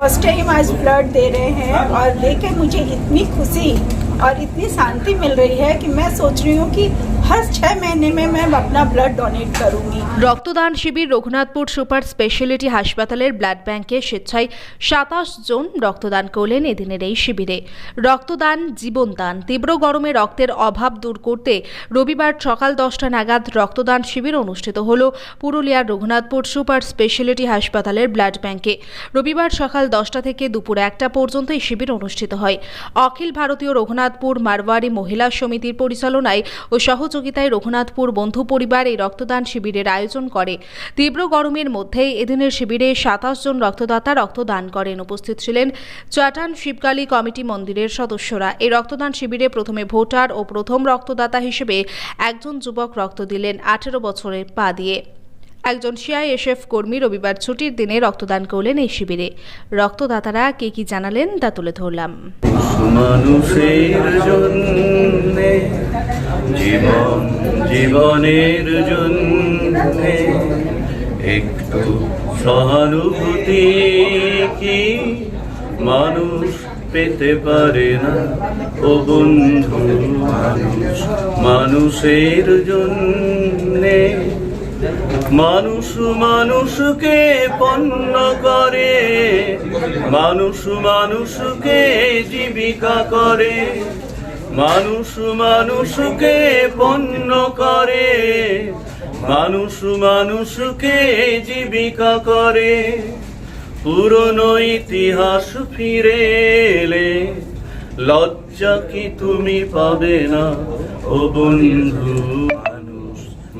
First time आज blood दे रहे हैं और देकर मुझे इतनी खुशी और इतनी शांति मिल रही है कि मैं सोच रही हूँ कि हर 6 महीने में मैं अपना ब्लड डोनेट करूँगी। रक्तदान शिविर रघुनाथपुर सुपार स्पेशलिटी हासपातालेर ब्लाड ব্যাংকে স্বেচ্ছায় 27 জন রক্তদান করলেন এদিনের এই শিবিরে। রক্তদান জীবনদান। তীব্র গরমে রক্তের অভাব দূর করতে রবিবার সকাল 10টা নাগাদ রক্তদান শিবির অনুষ্ঠিত হলো পুরুলিয়ার রঘুনাথপুর সুপার স্পেশালিটি হাসপাতালের ব্লাড ব্যাংকে। রবিবার সকাল 10টা থেকে দুপুর 1টা পর্যন্ত এই শিবির অনুষ্ঠিত হয়। অখিল ভারতীয় রঘুনাথপুর মারওয়ারি মহিলা সমিতির পরিচালনায় ও সহযোগিতায় রঘুনাথপুর বন্ধু পরিবার এই রক্তদান শিবিরের আয়োজন করে। তীব্র গরমের মধ্যেই এদিনের শিবিরে 27 জন রক্তদাতা রক্তদান করেন। উপস্থিত ছিলেন চাটান শিবকালী কমিটি মন্দিরের সদস্যরা। এই রক্তদান শিবিরে প্রথমে ভোটার ও প্রথম রক্তদাতা হিসেবে একজন যুবক রক্ত দিলেন 18 বছরের পা দিয়ে। একজন সিআইএসএফ কর্মী রবিবার ছুটির দিনে রক্তদান করলেন এই শিবিরে। রক্তদাতারা কে কি জানালেন তা তুলে ধরলাম। জীবনের জন্যে একটু সহানুভূতি কি মানুষ পেতে পারে না ও বন্ধু? মানুষের জন্যে মানুষ মানুষকে পণ্য করে, মানুষ মানুষকে জীবিকা করে, মানুষ মানুষকে পণ্য করে, মানুষ মানুষকে জীবিকা করে। পুরনো ইতিহাস ফিরে এলে লজ্জা কি তুমি পাবে না ও বন্ধু?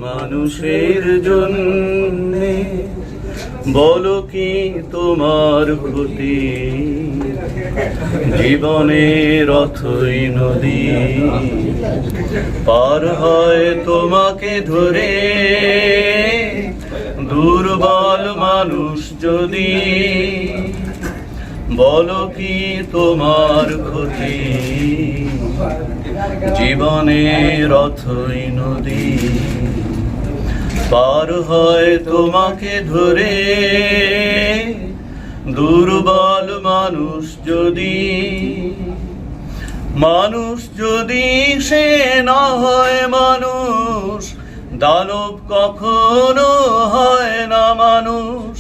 মানুষের জন্যে বলো কি তোমার ক্ষতি? জীবনের অথই নদী পার হয় তোমাকে ধরে, দুর্বল মানুষ যদি বলো কি তোমার ক্ষতি? জীবনের অথই নদী পার হয় তোমাকে ধরে, দুর্বল মানুষ যদি, মানুষ যদি সে না হয় মানুষ, দানব কখনো হয় না মানুষ।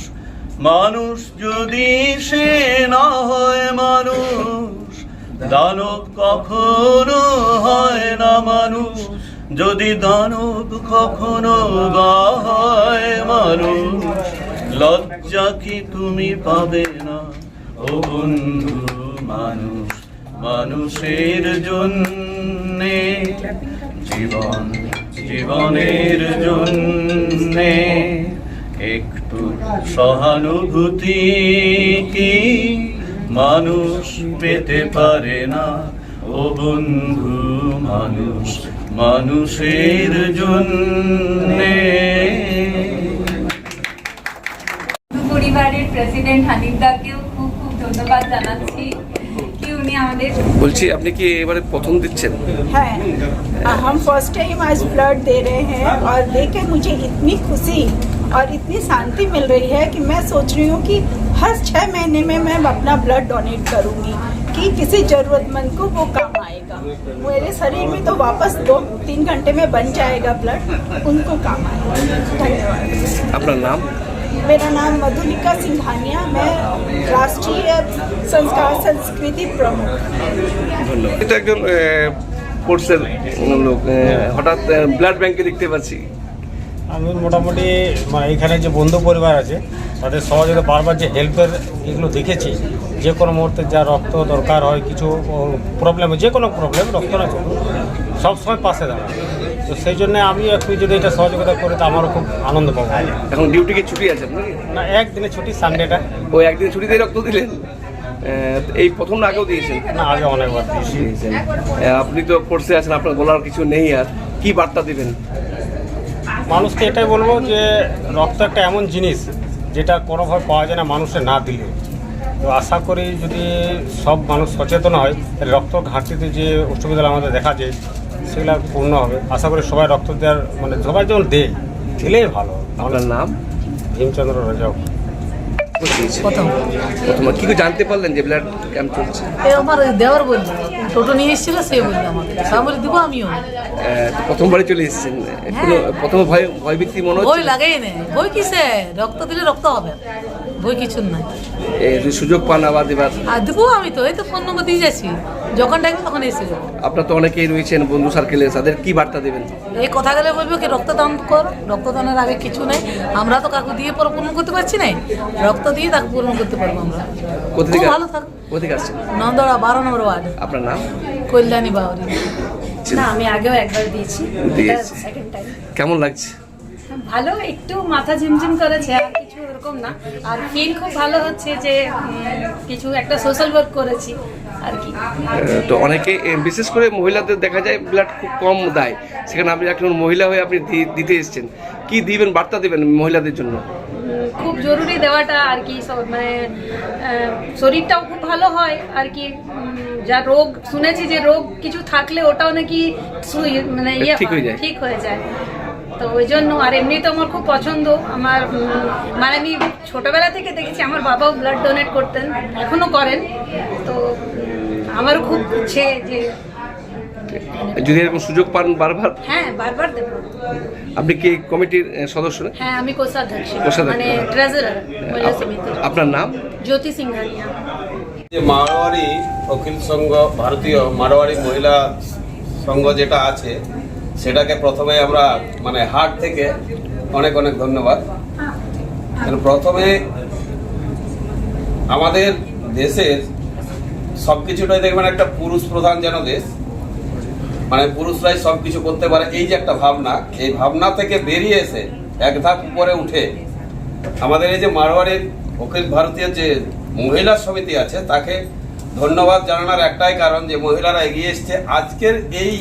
মানুষ যদি সে না হয় মানুষ, দানব কখনো হয় না মানুষ। যদি দানব কখনো বা হয় মানুষ, লজ্জা কি তুমি পাবে না ও বন্ধু? মানুষ মানুষের জন্যে জীবনের জন্যে একটু সহানুভূতি কি মানুষ পেতে পারে না ও বন্ধু? মানুষ মানুষের জন্যে। পরিবারের প্রেসিডেন্ট হানিফদাকেও খুব খুব ধন্যবাদ জানাচ্ছি कि उन्हें আমাদের। বলছি আপনি কি এবারে প্রথম দিচ্ছেন? हैं हम फर्स्ट टाइम आज ब्लड दे रहे हैं और देकर मुझे इतनी खुशी और इतनी शांति मिल रही है कि मैं सोच रही हूँ कि हर 6 महीने में मैं अपना ब्लड डोनेट करूँगी कि किसी ज़रूरतमंद को वो काम आएगा। मेरे शरीर में तो वापस 2-3 घंटे में बन जाएगा ब्लड, उनको काम आएगा। धन्यवाद। আপনার নাম? मेरा नाम मधुलिका सिंघानिया, मैं राष्ट्रीय संस्कार संस्कृति प्रमुख। ধন্যবাদ। এটা একজন কোর্সের লোক, হঠাৎ ব্লাড ব্যাংকে দেখতে পাচ্ছি। আমি মোটামুটি মানে এখানে যে বন্ধু পরিবার আছে তাদের সহযোগিতা বারবার যে হেল্পের এগুলো দেখেছি, যে কোনো মুহূর্তে যা রক্ত দরকার হয়, কিছু প্রবলেম, যে কোনো প্রবলেম রক্ত না সবসময় পাশে দাঁড়ায়। তো সেই জন্য আমি একটু যদি এটা সহযোগিতা করি তো আমারও খুব আনন্দ পাবো। এখন ডিউটি কি ছুটি আছে আপনার? না, একদিনে ছুটি, সানডেটা। ওই একদিন ছুটিতে রক্ত দিলেন? এই প্রথম না আগেও দিয়েছেন? না, আগে অনেকবার দিয়েছি। আপনি তো কোর্সে আছেন, আপনার বলার কিছু নেই, আর কি বার্তা দিবেন মানুষকে? এটাই বলবো যে রক্ত একটা এমন জিনিস যেটা কোনোভাবে পাওয়া যায় না মানুষের না দিলে। তো আশা করি যদি সব মানুষ সচেতন হয় তাহলে রক্ত ঘাটতিতে যে অসুবিধা আমাদের দেখা যায় সেগুলো পূর্ণ হবে। আশা করি সবাই রক্ত দেওয়ার মানে সবাই যেমন দিলেই ভালো। আপনার নাম? ভীমচন্দ্র রাজাও। দিয়েছেন? প্রথম প্রথম কি করে জানতে পারলেন যে ব্লাড ক্যাম্প চলছে? এ আমার দেওয়ার বললো, টোটো নিয়ে এসেছিল, সে বললো আমাকে, সামনে দিব আমিও। তো প্রথমবারই চলে এসেছেন, কোনো প্রথম ভয়ভীতি মনে বই হচ্ছে? লাগেই নেই, বই কিসে, রক্ত দিলে রক্ত হবে, বই কিছু নাই। যদি সুযোগ পান আবার দেবার? আর দেবো আমি তো, এই তো ফোন নম্বর দিয়ে যাচ্ছি, যখন ডাকবে তখন এসে যাবো। আপনার তো অনেকেই রয়েছেন বন্ধু সার্কেলে, তাদের কি বার্তা দেবেন? এই কথা গেলে বলবো কি রক্তদান কর, রক্তদানের আগে কিছু নেই, আমরা তো কাকু দিয়ে পরে পূরণ করতে পারছি না, রক্ত দিয়ে তাকে পূরণ করতে পারবো আমরা। কোথা থেকে খুব ভালো থাক। কোথেকে আসছেন? নন্দড়া 12 নম্বর ওয়ার্ড, আপনার নাম? কল্যাণী বাউরি। না, আমি আগেও একবার দিয়েছি, দিয়েছি। Second time. কেমন লাগছে? ভালো, একটু মাথা ঝিমঝিম করেছে, আর কিছু এরকম না। আর ফিল খুব ভালো হচ্ছে যে কিছু একটা সোশ্যাল ওয়ার্ক করেছি আর কি। তো অনেকে বিশেষ করে মহিলাদের দেখা যায় ব্লাড খুব কম দেয়, সেখানে আপনি একজন মহিলা হয়ে আপনি দিতে এসেছেন, কি দিবেন, বার্তা দেবেন মহিলাদের জন্য? খুব জরুরি দেওয়াটা আর কি, মানে শরীরটাও খুব ভালো হয় আর কি। যা রোগ শুনেছি যে রোগ কিছু থাকলে ওটাও নাকি মানে ঠিক হয়ে যায়, তো ওই জন্য। আর এমনি তো আমার খুব পছন্দ, আমার মানে আমি ছোটবেলা থেকে দেখেছি, আমার বাবাও ব্লাড ডোনেট করতেন, এখনো করেন, তো আমারও খুব ইচ্ছে যে যদি এরকম সুযোগ পান বারবার। হ্যাঁ, বারবার দেবো। আপনি কি কমিটির সদস্য? হ্যাঁ, আমি কোষাধ্যক্ষ, কোষাধ্যক্ষ। মানে ট্রেজারার মহিলা সমিতির। আপনার নাম? জ্যোতি সিংহানিয়া। যে মারোয়ারি অখিল সংঘ, ভারতীয় মারোয়ারি মহিলা সংঘ যেটা আছে, সেটাকে প্রথমে আমরা মানে হার্ট থেকে অনেক অনেক ধন্যবাদ। প্রথমে আমাদের দেশের সব কিছুটাই দেখবেন একটা পুরুষ প্রধান যেন দেশ, মানে পুরুষরাই সব কিছু করতে পারে, এই যে একটা ভাবনা, এই ভাবনা থেকে বেরিয়ে এসে এক ধাপ উপরে উঠে আমাদের এই যে মারোয়ারির অখিল ভারতীয় যে মহিলা সমিতি আছে, তাকে ধন্যবাদ জানানোর একটাই কারণ যে মহিলারা এগিয়ে এসছে। আজকের এই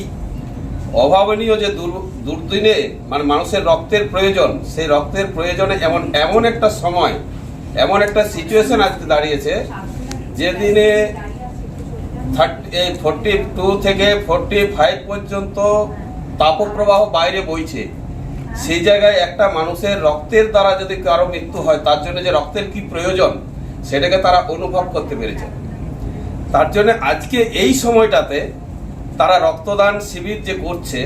অভাবনীয় যে দুর্দিনে মানে মানুষের রক্তের প্রয়োজন, সেই রক্তের প্রয়োজনে এমন একটা সময়, এমন একটা সিচুয়েশন আজকে দাঁড়িয়েছে, যে দিনে 42 থেকে 45 পর্যন্ত তাপপ্রবাহ বাইরে বইছে, সেই জায়গায় একটা মানুষের রক্তের দ্বারা যদি কারো মৃত্যু হয়, তার জন্য যে রক্তের কি প্রয়োজন সেটাকে তারা অনুভব করতে পেরেছে। তার জন্য আজকে এই সময়টাতে তারা রক্তদান শিবির যে করছে,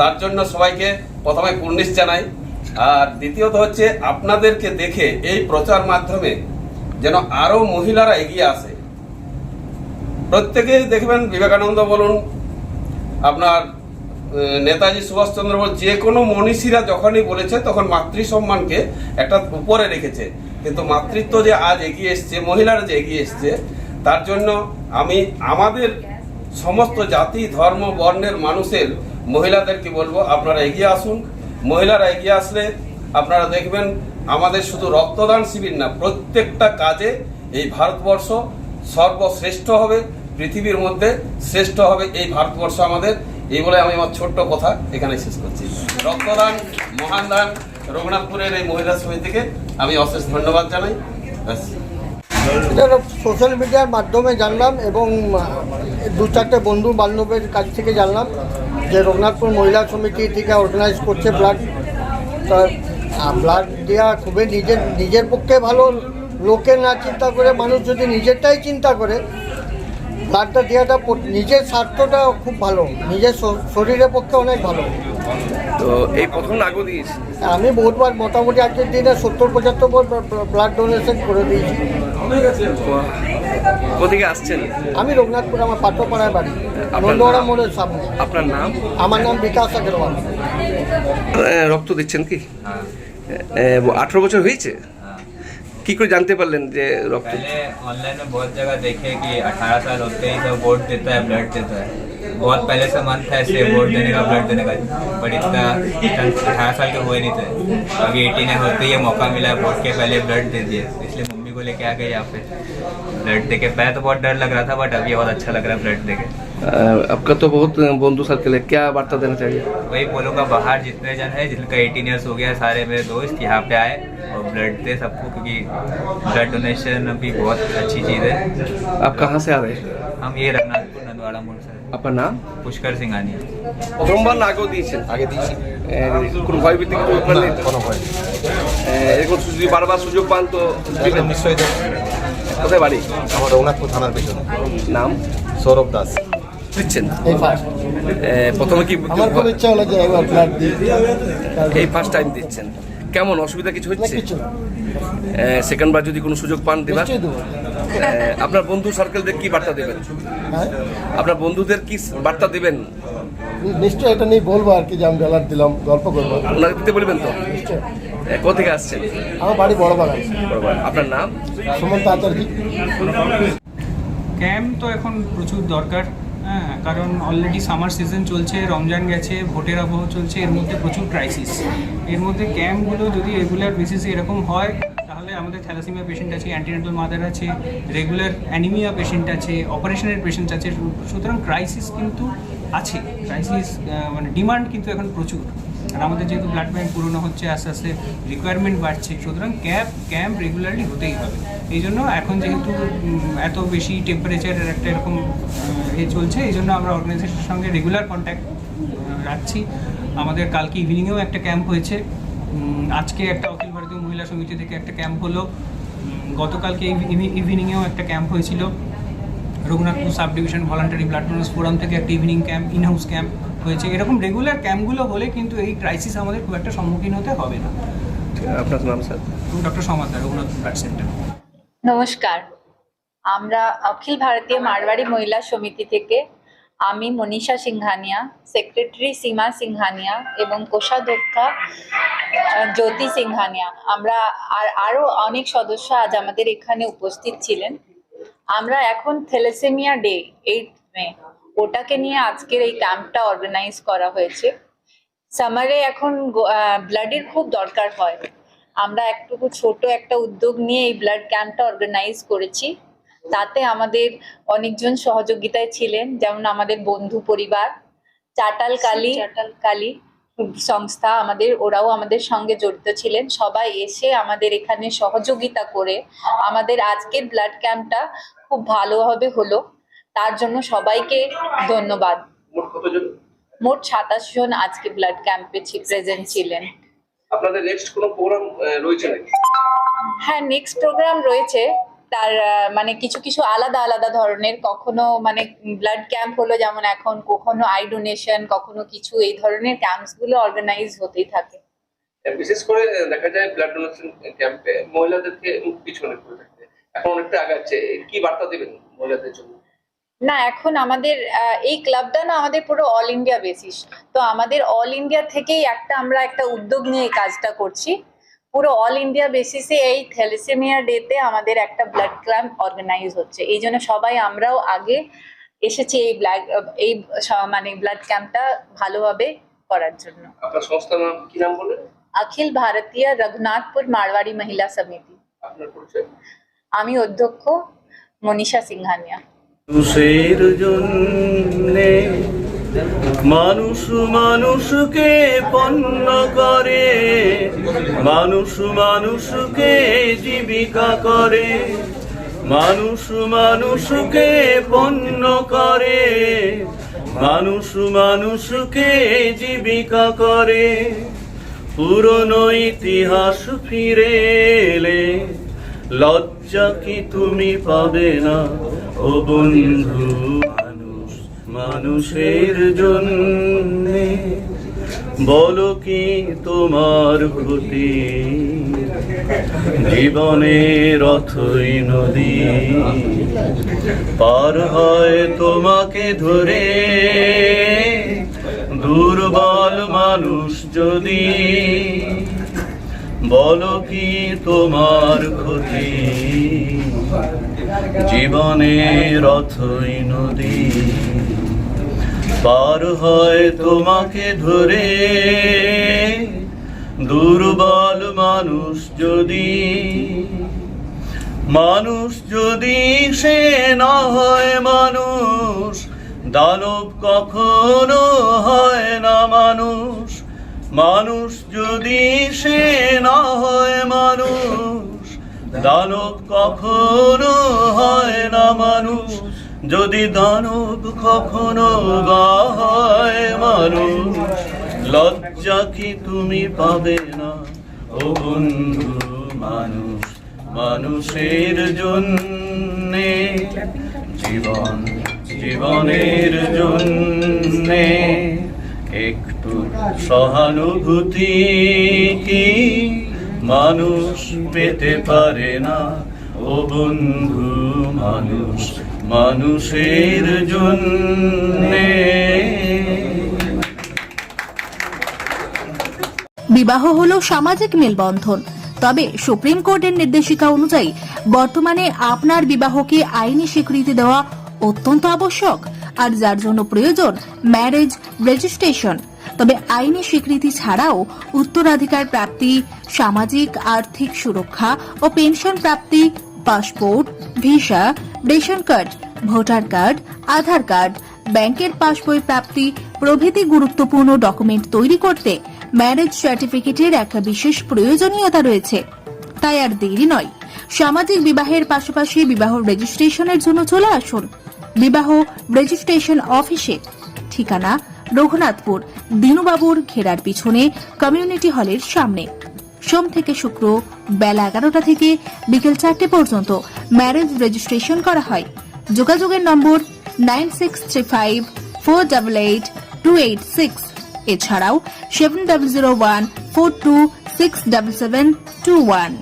তার জন্য সবাইকে প্রথমে কুর্নিশ জানাই। আর দ্বিতীয়ত হচ্ছে আপনাদেরকে দেখে এই প্রচার মাধ্যমে যেন আরো মহিলারা এগিয়ে আসে। প্রত্যেকেই দেখবেন, বিবেকানন্দ বলুন, আপনার নেতাজি সুভাষচন্দ্র বলুন, যে কোনো মনীষীরা যখনই বলেছে তখন মাতৃ সম্মানকে একটা উপরে রেখেছে, কিন্তু মাতৃত্ব যে আজ এগিয়ে এসছে, মহিলারা যে এগিয়ে এসছে, তার জন্য আমি আমাদের সমস্ত জাতি ধর্ম বর্ণের মানুষের মহিলাদেরকে বলবো, আপনারা এগিয়ে আসুন। মহিলারা এগিয়ে আসলে আপনারা দেখবেন আমাদের শুধু রক্তদান শিবির না, প্রত্যেকটা কাজে এই ভারতবর্ষ সর্বশ্রেষ্ঠ হবে, পৃথিবীর মধ্যে শ্রেষ্ঠ হবে এই ভারতবর্ষ আমাদের। এই বলে আমি আমার ছোট্ট কথা এখানে শেষ করছি। রক্তদান মহান দান রঘুনাথপুরের এই মহিলা সমিতিকে আমি অশেষ ধন্যবাদ জানাই। এটা সোশ্যাল মিডিয়ার মাধ্যমে জানলাম, এবং 2-4টে বন্ধু বান্ধবের কাছ থেকে জানলাম যে রঘুনাথপুর মহিলা সমিতি থেকে অর্গানাইজ করছে ব্লাড। ব্লাড দেওয়া খুবই নিজের পক্ষে ভালো, লোকের না চিন্তা করে মানুষ যদি নিজেরটাই চিন্তা করে, ব্লাডটা দেওয়াটা নিজের স্বাস্থ্যটা খুব ভালো, নিজের শরীরের পক্ষে অনেক ভালো। তো এই প্রথম আগেও দিয়েছি আমি বহুতবার, মোটামুটি আজকের দিনে 70-75 বার ব্লাড ডোনেশন করে দিয়েছি। কোথেকে আসছেন? আমি রঘুনাথপুর, আমার পাত্রপাড়ায় বাড়ি, নন্দোয়ারা মোড়ের সামনে। আপনার নাম? আমার নাম বিকাশ আগরওয়াল। রক্ত দিচ্ছেন কি? 18 বছর হয়েছে? কি করে জানতে পারলেন যে রক্ত? पहले ऑनलाइन में बहुत जगह देखे कि 18 साल होते ही सब वोट देता है, ब्लड देता है। बहुत पहले से मन था ऐसे वोट देने का, ब्लड देने का, बट इतना 18 साल के हुए नहीं थे। अभी 18 होते ही मौका मिला, वोट के पहले ब्लड दे दिए, इसलिए मम्मी को लेके आ गए यहाँ पे ब्लड दे के। पहले तो बहुत डर लग रहा था, बट अभी बहुत अच्छा लग रहा है ब्लड दे के। आपका तो बहुत बंधु सर्कल है, क्या वार्ता देना चाहिए? वही बोलूँगा, बाहर जितने जन है जिनका 18 ईयर्स हो गया, सारे मेरे दोस्त यहाँ पे आए और ब्लड दे सबको, क्योंकि ब्लड डोनेशन भी बहुत अच्छी चीज़ है। आप कहाँ से आ रहे हैं? हम ये रघुनाथपुर नंदवाड़ा मोड़ से। আপনার নাম? पुष्कर सिंघानिया। প্রথমবার না আগেও দিয়েছেন? আগে দিয়েছি, কোনো ভয়ভীতি কিছু আপনার নেই? কোনো ভয় নেই। এরকম যদি বারবার সুযোগ পান তো দিবেন। নিশ্চয়ই দেবো। কোথায় বাড়ি? আমার রঘুনাথপুর থানার পেছনে। নাম? সৌরভ দাস। দিচ্ছেন এই ফার্স্ট প্রথমে কি আমার খুব ইচ্ছা হলো যে একবার ব্লাড দিই। এই ফার্স্ট টাইম দিচ্ছেন, কেমন অসুবিধা কিছু না, হচ্ছে? কিছু না। সেকেন্ড বার যদি কোনো সুযোগ পান দিবেন। নিশ্চয়ই দেবো। আপনার বন্ধু সার্কেলদের কি বার্তা দেবেন? হ্যাঁ আপনার বন্ধুদের কি বার্তা দেবেন? নিশ্চয়ই এটা নিয়ে বলবো আর কি, যে আমি ব্লাড দিলাম, গল্প করবো। ওনাকে দিতে বলবেন তো? নিশ্চয়। কোথা থেকে আসছেন? আমার বাড়ি বড় বাগান। আপনার নাম? সুমন্ত আচার্য। ক্যাম্প তো এখন প্রচুর দরকার, হ্যাঁ, কারণ অলরেডি সামার সিজন চলছে, রমজান গেছে, ভোটের আবহ চলছে, এর মধ্যে প্রচুর ক্রাইসিস। এর মধ্যে ক্যাম্পগুলো যদি রেগুলার বেসিসে এরকম হয় তাহলে আমাদের থ্যালাসেমিয়া পেশেন্ট আছে, অ্যান্টিনেটাল মাদার আছে, রেগুলার অ্যানিমিয়া পেশেন্ট আছে, অপারেশনের পেশেন্ট আছে, সুতরাং ক্রাইসিস কিন্তু আছে, ক্রাইসিস মানে ডিমান্ড কিন্তু এখন প্রচুর। আর আমাদের যেহেতু ব্লাড ব্যাঙ্ক পুরনো হচ্ছে, আস্তে আস্তে রিকোয়ারমেন্ট বাড়ছে, সুতরাং ক্যাম্প রেগুলারলি হতেই হবে। এই জন্য এখন যেহেতু এত বেশি টেম্পারেচারের একটা এরকম চলছে, এই জন্য আমরা অর্গানাইজেশনের সঙ্গে রেগুলার কন্ট্যাক্ট রাখছি। আমাদের কালকে ইভিনিংয়েও একটা ক্যাম্প হয়েছে, আজকে একটা অখিল ভারতীয় মহিলা সমিতি থেকে একটা ক্যাম্প হলো, গতকালকে ইভিনিংয়েও একটা ক্যাম্প হয়েছিল, Raghunathpur sub division voluntary blood donors forum থেকে একটা ইভিনিং ক্যাম্প, ইনহাউস ক্যাম্প হয়েছে। এরকম রেগুলার ক্যাম্পগুলো হলে কিন্তু এই ক্রাইসিস আমাদের খুব একটা সম্মুখীন হতে হবে না। আপনার নাম sir? Doctor Samaddar, Raghunathpur blood centre. নমস্কার, আমরা অখিল ভারতীয় মারওয়াড়ি মহিলা সমিতি থেকে আমি মনীষা সিংহানিয়া, সেক্রেটারি সীমা সিংহানিয়া এবং কোষাধ্যক্ষা জ্যোতি সিংহানিয়া, আমরা আরও অনেক সদস্য আজ আমাদের এখানে উপস্থিত ছিলেন। আমরা এখন থ্যালাসেমিয়া ডে 8 মে, ওটাকে নিয়ে আজকের এই ক্যাম্পটা অর্গানাইজ করা হয়েছে। সামারে এখন ব্লাডের খুব দরকার হয়, আমরা একটুকু ছোট একটা উদ্যোগ নিয়ে এই ব্লাড ক্যাম্পটা অর্গানাইজ করেছি। তাতে আমাদের অনেকজন সহযোগিতায় ছিলেন, যেমন আমাদের বন্ধু পরিবার, চাটাল কালী সংস্থা, ওরাও আমাদের সঙ্গে জড়িত ছিলেন। সবাই এসে আমাদের এখানে সহযোগিতা করে আমাদের আজকের ব্লাড ক্যাম্পটা খুব ভালোভাবে হলো, তার জন্য সবাইকে ধন্যবাদ। মোট 27 জন আজকে ব্লাড ক্যাম্পে প্রেজেন্ট ছিলেন। আপনাদের নেক্সট কোনো প্রোগ্রাম রয়েছে নাকি? হ্যাঁ, নেক্সট প্রোগ্রাম রয়েছে, তার মানে কিছু কিছু আলাদা আলাদা ধরনের, কখনো মানে ব্লাড ক্যাম্প হলো, যেমন এখন কখনো আই ডোনেশন, কখনো কিছু এই ধরনের ক্যাম্পসগুলো অর্গানাইজ হতেই থাকে। বিশেষ করে দেখা যায় ব্লাড ডোনেশন ক্যাম্পে মহিলাদেরকে পিছনে পড়ে থাকতে, এখন অনেকটা আগাচ্ছে, কি বার্তা দেবেন মহিলাদের জন্য? না, এখন আমাদের এই ক্লাবটা না আমাদের পুরো অল ইন্ডিয়া বেসিস, তো আমাদের অল ইন্ডিয়া থেকেই আমরা একটা উদ্যোগ নিয়ে এই কাজটা করছি। পুরো অল ইন্ডিয়া বেসিসে এই থ্যালাসেমিয়া ডেতে আমাদের একটা ব্লাড ক্যাম্প অর্গানাইজ হচ্ছে, এই জন্য সবাই আমরাও আগে এসেছি এই মানে ব্লাড ক্যাম্পটা ভালোভাবে করার জন্য। আপনার সংস্থার নাম কি নাম বলেন? অখিল ভারতীয় রঘুনাথপুর মারওয়াড়ি মহিলা সমিতি। আপনার পরিচয়? আমি অধ্যক্ষ মনীষা সিংহানিয়া। মানুষের জন্যে মানুষ মানুষকে পণ্য করে, মানুষ মানুষকে জীবিকা করে, মানুষ মানুষকে পণ্য করে, মানুষ মানুষকে জীবিকা করে। পুরনো ইতিহাস ফিরে এলে লজ্জা কি তুমি পাবে না ও বন্ধু? মানুষ মানুষের জন্যে বলো কি তোমার ক্ষতি? জীবনের অথই নদী পার হয় তোমাকে ধরে, দুর্বল মানুষ যদি বলো কি তোমার ক্ষতি? জীবনের অথই নদী পার হয় তোমাকে ধরে, দুর্বল মানুষ যদি সে না হয় মানুষ, দানব কখনো হয় না মানুষ। মানুষ যদি সে না হয় মানুষ, দানব কখনো হয় না মানুষ। যদি দানব কখনো বা হয় মানুষ, লজ্জা কি তুমি পাবে না ও বন্ধু মানুষ মানুষের জন্যে জীবন জীবনের জন্যে একটু সহানুভূতি কি মানুষ পেতে পারে না ও বন্ধু মানুষ মানুষের জন্যে। বিবাহ হলো সামাজিক মেলবন্ধন, তবে সুপ্রিম কোর্টের নির্দেশিকা অনুযায়ী বর্তমানে আপনার বিবাহকে আইনি স্বীকৃতি দেওয়া অত্যন্ত আবশ্যক, আর যার জন্য প্রয়োজন ম্যারেজ রেজিস্ট্রেশন। তবে আইনি স্বীকৃতি ছাড়াও উত্তরাধিকার প্রাপ্তি, সামাজিক আর্থিক সুরক্ষা ও পেনশন প্রাপ্তি, passport, visa, ration card, voter card, Aadhaar card, ব্যাংকের পাসবই প্রাপ্তি প্রভৃতি গুরুত্বপূর্ণ ডকুমেন্ট তৈরি করতে ম্যারেজ সার্টিফিকেটের একটা বিশেষ প্রয়োজনীয়তা রয়েছে। তাই আর দেরি নয়, সামাজিক বিবাহের পাশাপাশি বিবাহ রেজিস্ট্রেশনের জন্য চলে আসুন বিবাহ রেজিস্ট্রেশন অফিসে। ঠিকানা রঘুনাথপুর দিনুবাবুর ঘেরার পিছনে কমিউনিটি হলের সামনে। সোম থেকে শুক্র বেলা 11টা থেকে বিকেল 4টে পর্যন্ত ম্যারেজ রেজিস্ট্রেশন করা হয়। যোগাযোগের নম্বর 9635488286, এছাড়াও 700142677721।